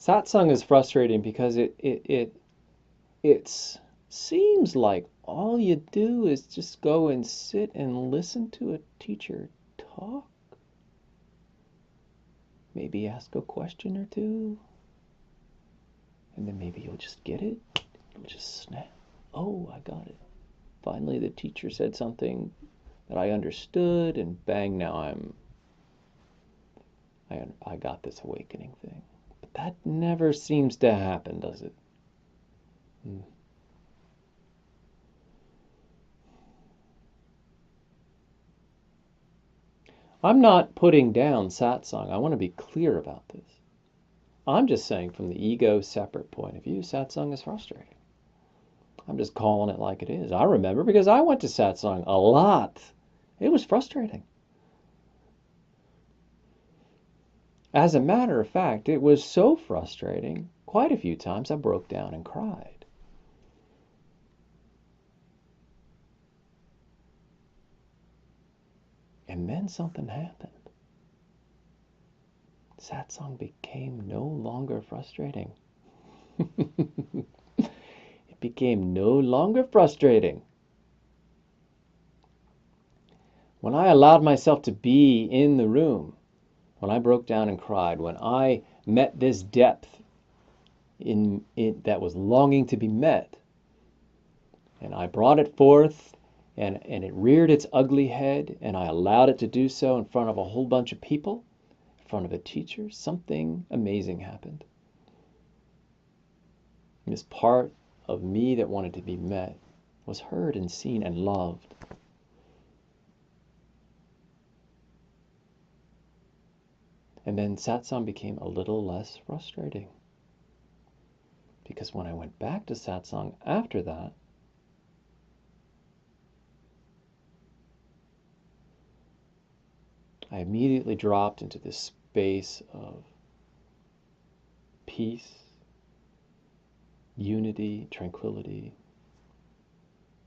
Satsang is frustrating because it seems like all you do is just go and sit and listen to a teacher talk. Maybe ask a question or two. And then maybe you'll just get it. It'll just snap. Oh, I got it. Finally, the teacher said something that I understood, and bang, now I got this awakening thing. But that never seems to happen, does it? I'm not putting down satsang. I want to be clear about this. I'm just saying from the ego separate point of view, satsang is frustrating. I'm just calling it like it is. I remember because I went to satsang a lot. It was frustrating. As a matter of fact, it was so frustrating, quite a few times I broke down and cried. And then something happened. Satsang became no longer frustrating. It became no longer frustrating. When I allowed myself to be in the room, when I broke down and cried, when I met this depth in it that was longing to be met, and I brought it forth, and it reared its ugly head, and I allowed it to do so in front of a whole bunch of people, in front of a teacher, something amazing happened. This part of me that wanted to be met was heard and seen and loved. And then satsang became a little less frustrating. Because when I went back to satsang after that, I immediately dropped into this space of peace, unity, tranquility.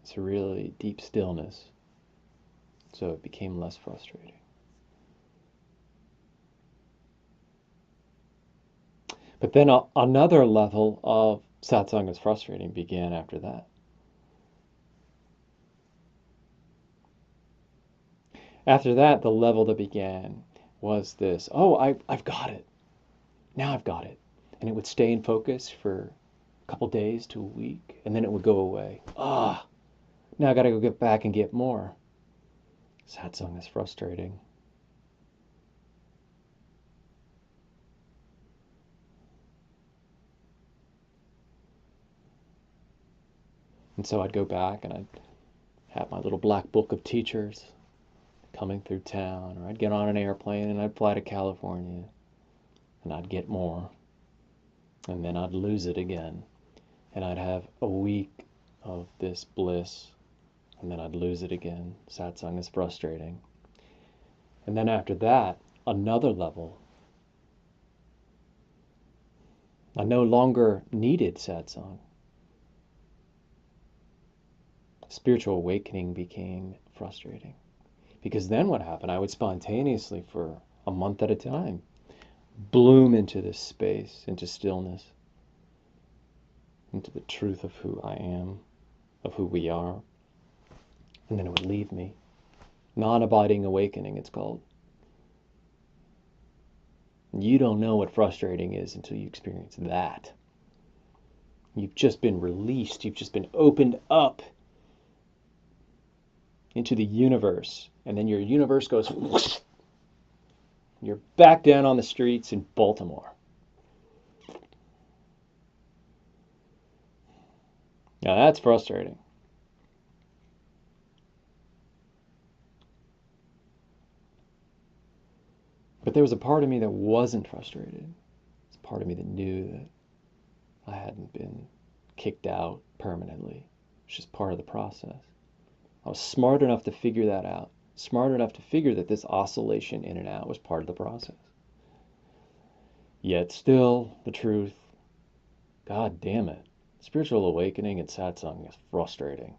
It's a really deep stillness. So it became less frustrating. But then another level of satsang is frustrating began after that. After that, the level that began was this, oh, I've got it. Now I've got it. And it would stay in focus for a couple days to a week, and then it would go away. Now I got to go get back and get more. Satsang is frustrating. And so I'd go back and I'd have my little black book of teachers coming through town, or I'd get on an airplane and I'd fly to California and I'd get more, and then I'd lose it again, and I'd have a week of this bliss, and then I'd lose it again. Satsang is frustrating. And then after that, another level. I no longer needed satsang. Spiritual awakening became frustrating. Because then what happened? I would spontaneously, for a month at a time, bloom into this space, into stillness, into the truth of who I am, of who we are. And then it would leave me. Non-abiding awakening, it's called. You don't know what frustrating is until you experience that. You've just been released. You've just been opened up into the universe. And then your universe goes whoosh. You're back down on the streets in Baltimore. Now that's frustrating. But there was a part of me that wasn't frustrated. It's a part of me that knew that I hadn't been kicked out permanently. It's just part of the process. I was smart enough to figure that out. Smart enough to figure that this oscillation in and out was part of the process. Yet still, the truth, God damn it, spiritual awakening and satsang is frustrating.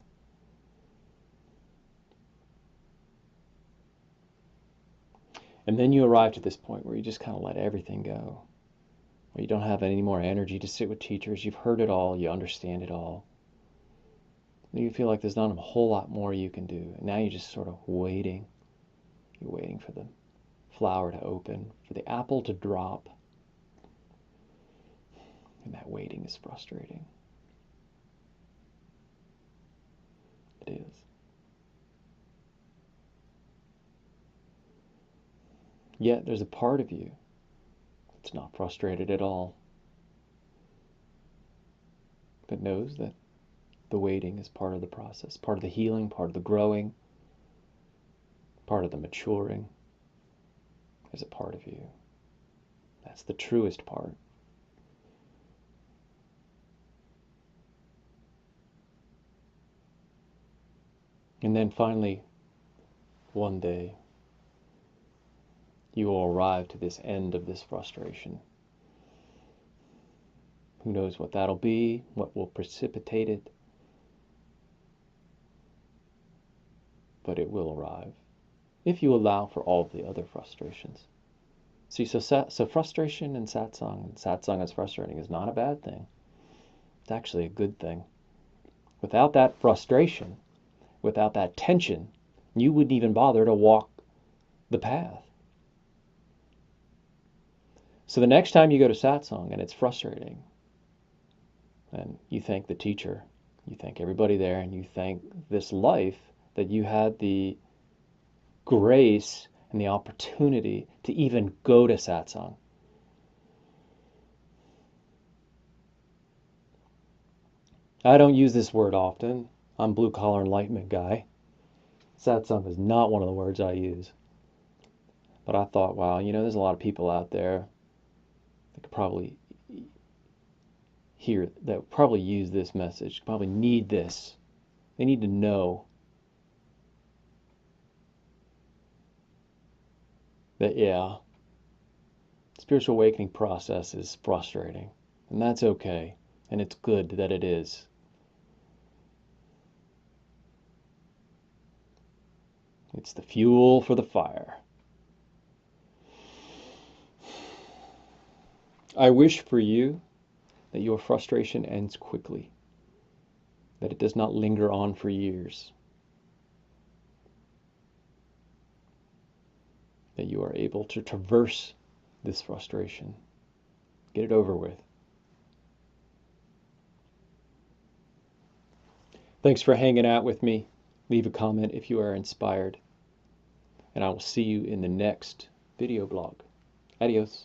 And then you arrive to this point where you just kind of let everything go. or you don't have any more energy to sit with teachers, you've heard it all, you understand it all. You feel like there's not a whole lot more you can do. And now you're just sort of waiting. You're waiting for the flower to open, for the apple to drop. And that waiting is frustrating. It is. Yet there's a part of you that's not frustrated at all, that knows that the waiting is part of the process, part of the healing, part of the growing, part of the maturing. There's a part of you. That's the truest part. And then finally, one day, you will arrive to this end of this frustration. Who knows what that'll be, what will precipitate it, but it will arrive if you allow for all of the other frustrations. See, so frustration in satsang, and satsang as frustrating, is not a bad thing. It's actually a good thing. Without that frustration, without that tension, you wouldn't even bother to walk the path. So the next time you go to satsang and it's frustrating, and you thank the teacher, you thank everybody there, and you thank this life that you had the grace and the opportunity to even go to satsang. I don't use this word often. I'm blue collar enlightenment guy. Satsang is not one of the words I use. But I thought, wow, there's a lot of people out there that could probably hear, that would probably use this message, probably need this. They need to know that, yeah, spiritual awakening process is frustrating, and that's okay, and it's good that it is. It's the fuel for the fire. I wish for you that your frustration ends quickly, that it does not linger on for years, that you are able to traverse this frustration, get it over with. Thanks for hanging out with me. Leave a comment if you are inspired, and I will see you in the next video blog. Adios.